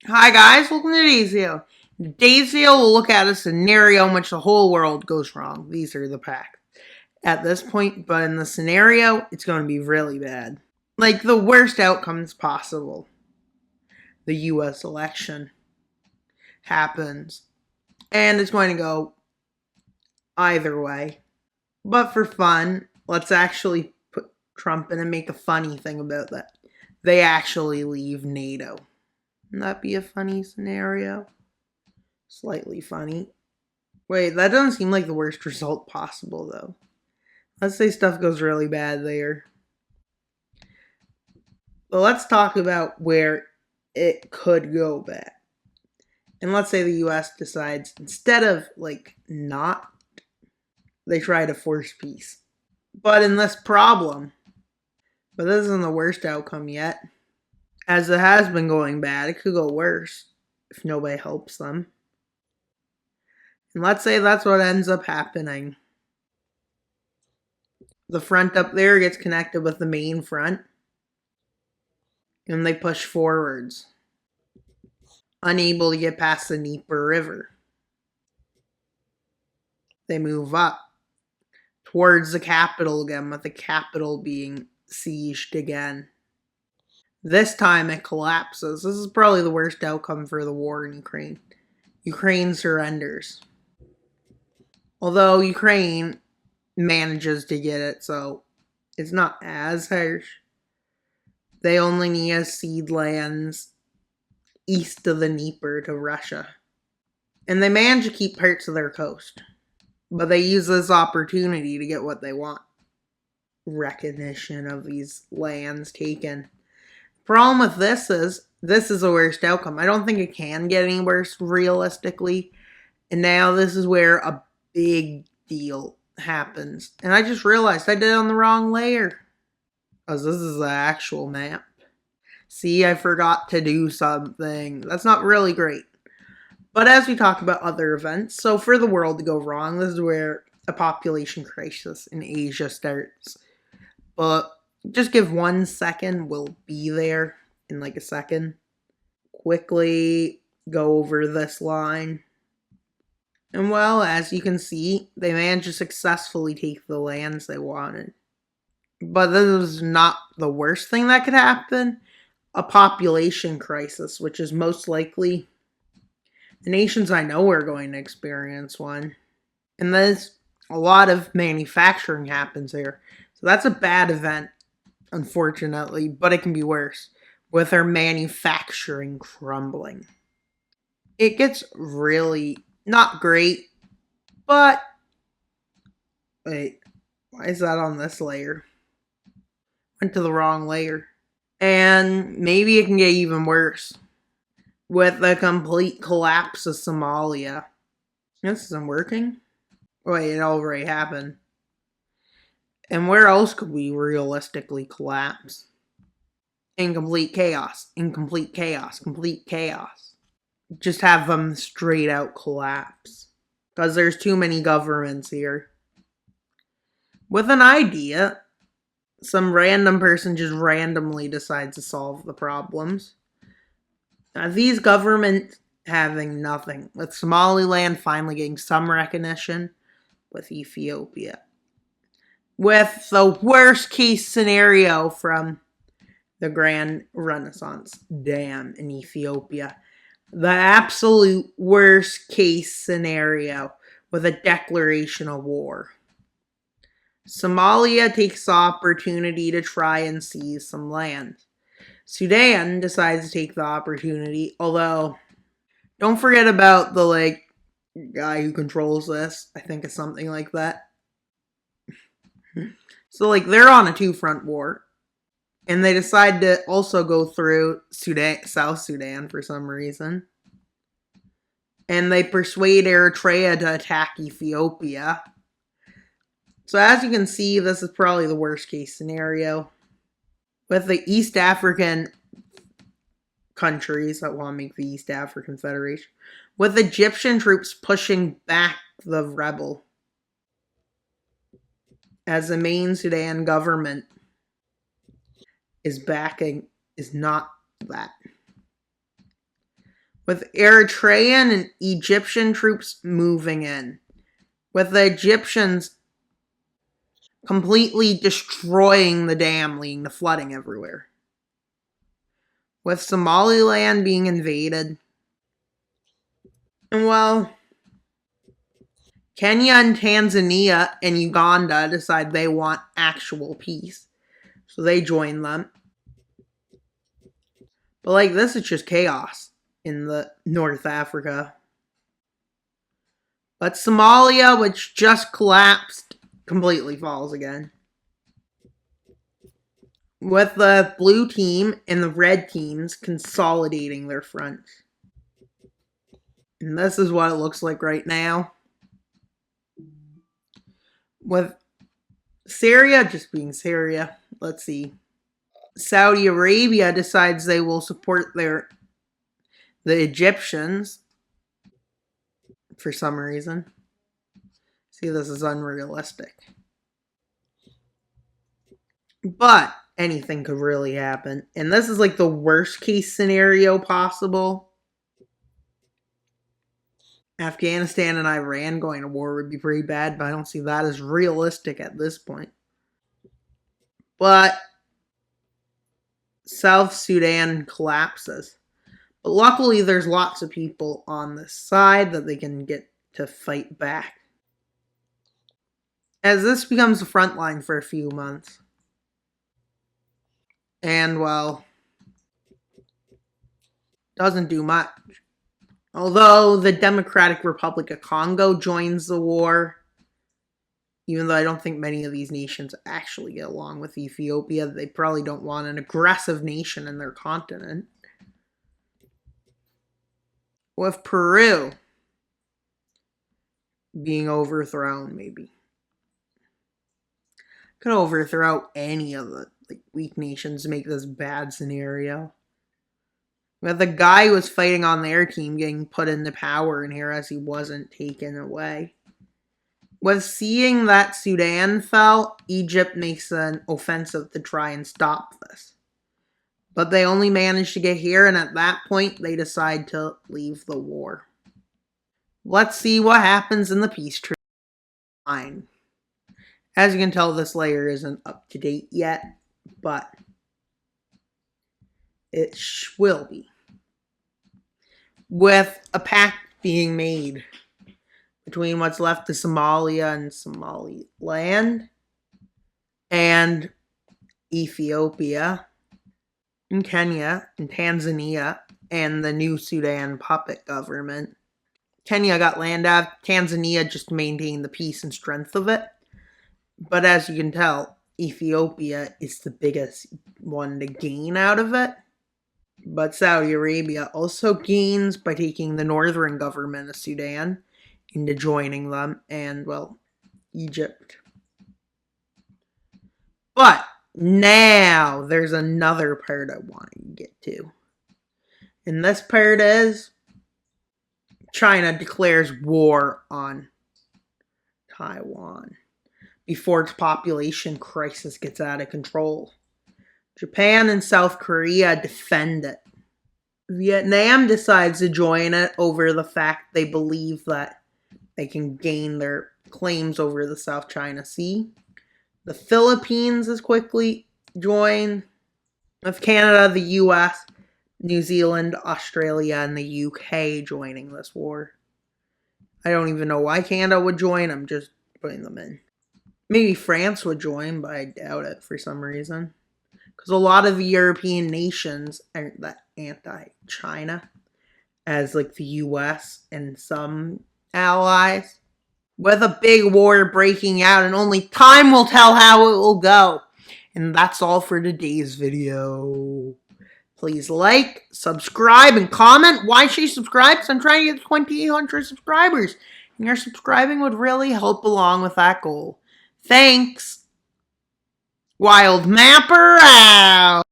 Hi guys, welcome to Today's Video. In today's video, we'll look at a scenario in which the whole world goes wrong. These are the facts at this point, but in the scenario, it's going to be really bad. Like the worst outcomes possible. The US election happens, and it's going to go either way. But for fun, let's actually put Trump in and make a funny thing about that. They actually leave NATO. Wouldn't that be a funny scenario? Slightly funny. Wait, that doesn't seem like the worst result possible, though. Let's say stuff goes really bad there. But let's talk about where it could go bad. And let's say the US decides, instead of, not, they try to force peace. But in this problem, but this isn't the worst outcome yet. As it has been going bad, it could go worse if nobody helps them. And let's say that's what ends up happening. The front up there gets connected with the main front, and they push forwards, unable to get past the Dnieper River. They move up towards the capital again, with the capital being sieged again. This time it collapses. This is probably the worst outcome for the war in Ukraine. Ukraine surrenders. Although Ukraine manages to get it, so it's not as harsh. They only need to cede lands east of the Dnieper to Russia. And they manage to keep parts of their coast. But they use this opportunity to get what they want. Recognition of these lands taken. Problem with this is the worst outcome. I don't think it can get any worse realistically. And now this is where a big deal happens. And I just realized I did it on the wrong layer. Because this is the actual map. See, I forgot to do something. That's not really great. But as we talk about other events, so for the world to go wrong, this is where a population crisis in Asia starts. But just give 1 second, we'll be there in like a second. Quickly go over this line. And well, as you can see, they managed to successfully take the lands they wanted. But this is not the worst thing that could happen. A population crisis, which is most likely the nations I know are going to experience one. And there's a lot of manufacturing happens here. So that's a bad event, unfortunately, but it can be worse with our manufacturing crumbling. It gets really not great, but wait, why is that on this layer? Went to the wrong layer. And maybe it can get even worse with the complete collapse of Somalia. This isn't working. Wait, it already happened. And where else could we realistically collapse? Incomplete chaos, incomplete chaos, complete chaos. Just have them straight out collapse. Because there's too many governments here. With an idea, some random person just randomly decides to solve the problems. Now, these governments having nothing, with Somaliland finally getting some recognition, with Ethiopia. With the worst case scenario from the Grand Renaissance Dam in Ethiopia. The absolute worst case scenario with a declaration of war. Somalia takes the opportunity to try and seize some land. Sudan decides to take the opportunity, although don't forget about the guy who controls this. I think it's something like that. So they're on a 2-front war. And they decide to also go through South Sudan for some reason. And they persuade Eritrea to attack Ethiopia. So as you can see, this is probably the worst case scenario. With the East African countries that want to make the East African Federation. With Egyptian troops pushing back the rebel. As the main Sudan government is not that. with Eritrean and Egyptian troops moving in, with the Egyptians completely destroying the dam, leading to flooding everywhere. With Somaliland being invaded. And well, Kenya and Tanzania and Uganda decide they want actual peace. So they join them. But like this, it's just chaos in the North Africa. But Somalia, which just collapsed, completely falls again. With the blue team and the red teams consolidating their fronts. And this is what it looks like right now. With Syria just being Syria, let's see. Saudi Arabia decides they will support the Egyptians for some reason. See, this is unrealistic. But anything could really happen. And this is like the worst case scenario possible. Afghanistan and Iran going to war would be pretty bad, but I don't see that as realistic at this point. But South Sudan collapses. But luckily, there's lots of people on this side that they can get to fight back. As this becomes the front line for a few months. And, well, doesn't do much. Although the Democratic Republic of Congo joins the war, even though I don't think many of these nations actually get along with Ethiopia, they probably don't want an aggressive nation in their continent. With Peru being overthrown, maybe. Could overthrow any of the weak nations to make this bad scenario. But the guy who was fighting on their team getting put into power in here as he wasn't taken away. With seeing that Sudan fell, Egypt makes an offensive to try and stop this. But they only managed to get here, and at that point, they decide to leave the war. Let's see what happens in the peace treaty. Fine. As you can tell, this layer isn't up to date yet, but it will be. With a pact being made between what's left of Somalia and Somaliland and Ethiopia and Kenya and Tanzania and the new Sudan puppet government. Kenya got land out. Tanzania just maintained the peace and strength of it. But as you can tell, Ethiopia is the biggest one to gain out of it. But Saudi Arabia also gains by taking the northern government of Sudan into joining them, and, well, Egypt. But now there's another part I want to get to. And this part is China declares war on Taiwan before its population crisis gets out of control. Japan and South Korea defend it. Vietnam decides to join it over the fact they believe that they can gain their claims over the South China Sea. The Philippines is quickly joined, with Canada, the US, New Zealand, Australia, and the UK joining this war. I don't even know why Canada would join, I'm just putting them in. Maybe France would join, but I doubt it for some reason. Because a lot of the European nations aren't that anti-China as like the US and some allies. With a big war breaking out, and only time will tell how it will go. And that's all for today's video. Please like, subscribe, and comment. Why should you subscribe? Because I'm trying to get 2,800 subscribers. And your subscribing would really help along with that goal. Thanks. Wild Mapper out.